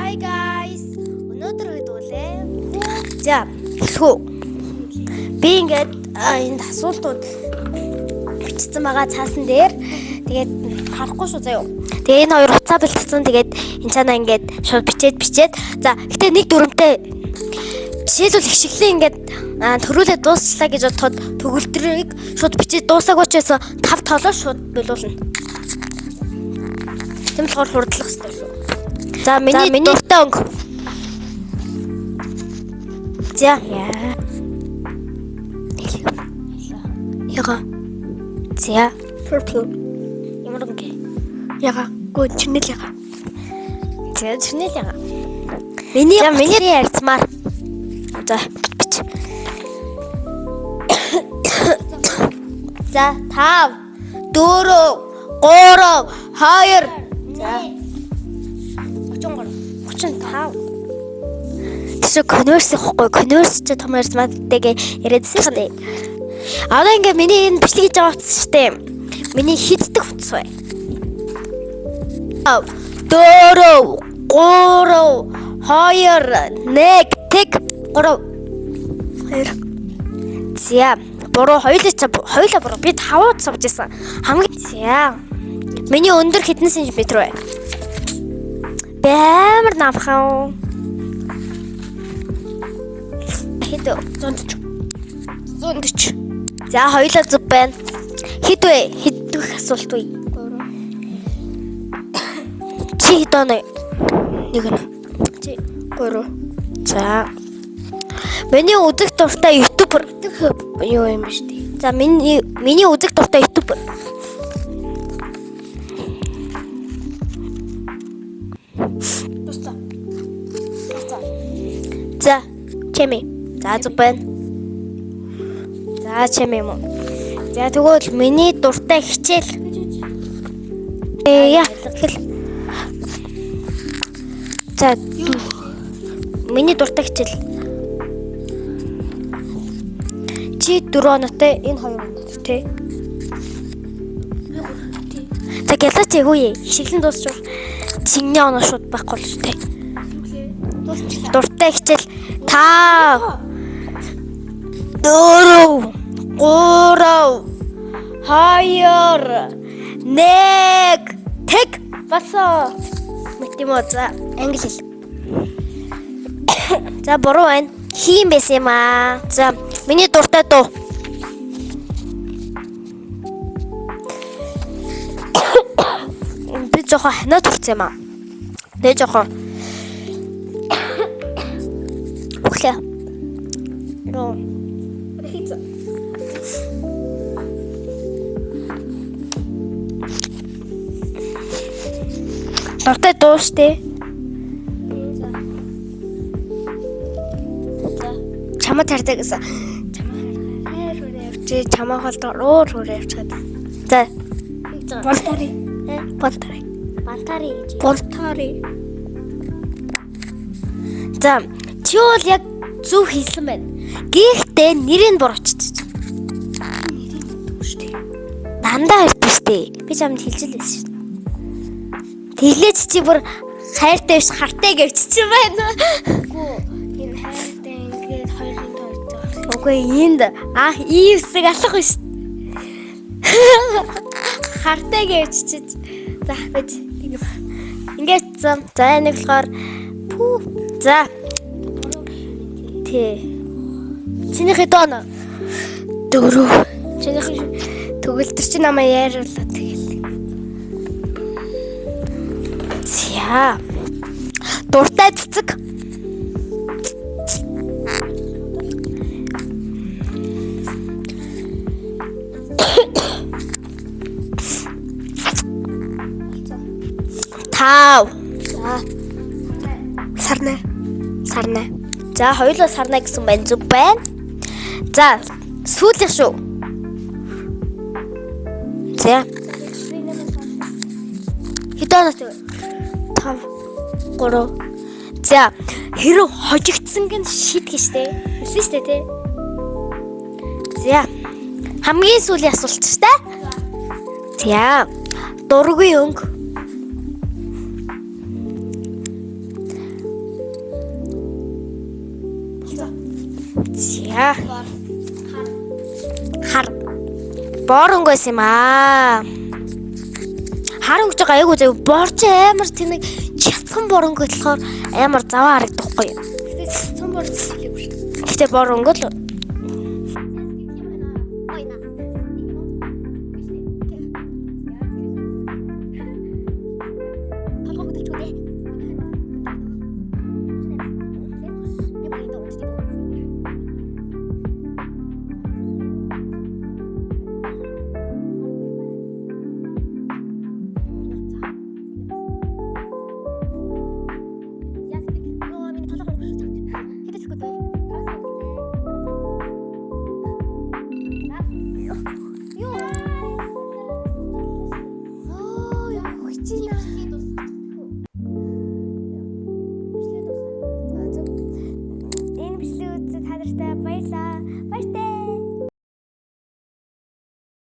Hi guys. Өнөөдөр хэдүүлээ. За, хэлэхүү. Би ингээд энэ асуултууд бичсэн байгаа цаасан дээр. Тэгээд харахгүй шүү заяа. Тэгээ энэ хоёр уцаа бэлтгэсэн. Тэгээд энэ цаанаа ингээд шууд бичээд. За, гэтээ нэг дүрмтэй жишээлбэл их шиглэн ингээд төрүүлээ дуусчлаа гэж бодоход төгөлдрийг шууд бичээд дуусаагүй ч гэсэн 5 толоо шууд болуулна. Тэм болохоор хурдлах хэрэгтэй шүү. За, миний дуртай өнгө. За. Яга. За. Purple. Ямар өнгө? Яга. Гоо чинэл яга. За, чинэл яга. Миний ярьцмаар. За, бич. За, 5 4 3 2 За. 35. Тэсээ конверс ихгүй. Конверс ч том ярьсмаатэйгээ яриадсэн шүү дээ. Одоо ингээ миний энэ бичлэг хийж байгаа утас шүү дээ. Миний хиддэг утас бай. 4 3 2 1 тэг 3 2 За, буруу хоёулаа буруу. Би 5 утас авч ирсэн. Хамгийн за. Миний өндөр хэдэн сантиметр вэ? Бэмэр намхан. Хэд 140. За, хоёулаа зүг байна. Хэд вэ? Хэдвэх асуулт вэ? 3. Чи хэд оноо? 1 нь. Чи 3. За. Миний үзэх дуртай ютубер юу юм бэ штий. За, миний үзэх дуртай ютубер. За, чими. За, зүг байна. За, чими юм уу? За, тэгвэл миний дуртай хичээл. Яа, хэл. За, миний дуртай хичээл. Чи 4 оноотой, энэ 2 оноотой тий. За, гэлээч яггүй. Шиглэн дуусчвал чиний оноо шууд байхгүй л шүү тий. Дуртай хичээл 5 4 3 2 1 тэг басаа мэтимо за англи хэл. За, буруу байна. Хийм байсан юм аа. За, миний дуртай дуу. Би жоохон ханаа турсан юм аа. Тэ жоохон Өглөө. Роо. Рихица. Дуртай дуу штэ. За. Чамаа тардаг гэсэн. Чамаа холдоо руу явчихад. За. Болтари. Болтари гэж. Болтари. За, чи бол яг зөв хийсэн байна. Гэхдээ нэрийг бурууччих. Нэрийг дүү штэ. Дандаа ярьдаг штэ. Би чамд хэлжлээсэн штэ. Тэглээч чи бүр хайртай биш хартай гэвчих байна. Үгүй, энэ хайртай ингээд хоёрын тойртой. Үгүй, энд ийм хэсэг алах биш. Хартай гэвчих. За, бич. Ингээд за нэг болохоор За. Тэ. Чиний хэд оноо? 4. Чиний төгөлдөр чи намайг яаруулаад тэгэл. За. Дуртай цэцэг. Тав. За. Сарна. За, хоёулаа сарна гэсэн байна. Зүг байна. За, сүүлийнх шүү. За. Хэд оноотой вэ? 5 3. За, хэрэг хожигдсан гэн шийдгэн штэ. Өсөн штэ тий. За. Хамгийн сүүлийн асуулт штэ. За. Дургүй өнгө. За. Хар. Бор өнгө байсан юм аа. Хар өнгөж байгаа айгуу зав борч амар тэнэг чацхан бор өнгө болохоор амар заваа харагдахгүй. Гэтэ цэцэн бор хэлээгүй шүү. Гэтэ бор өнгө л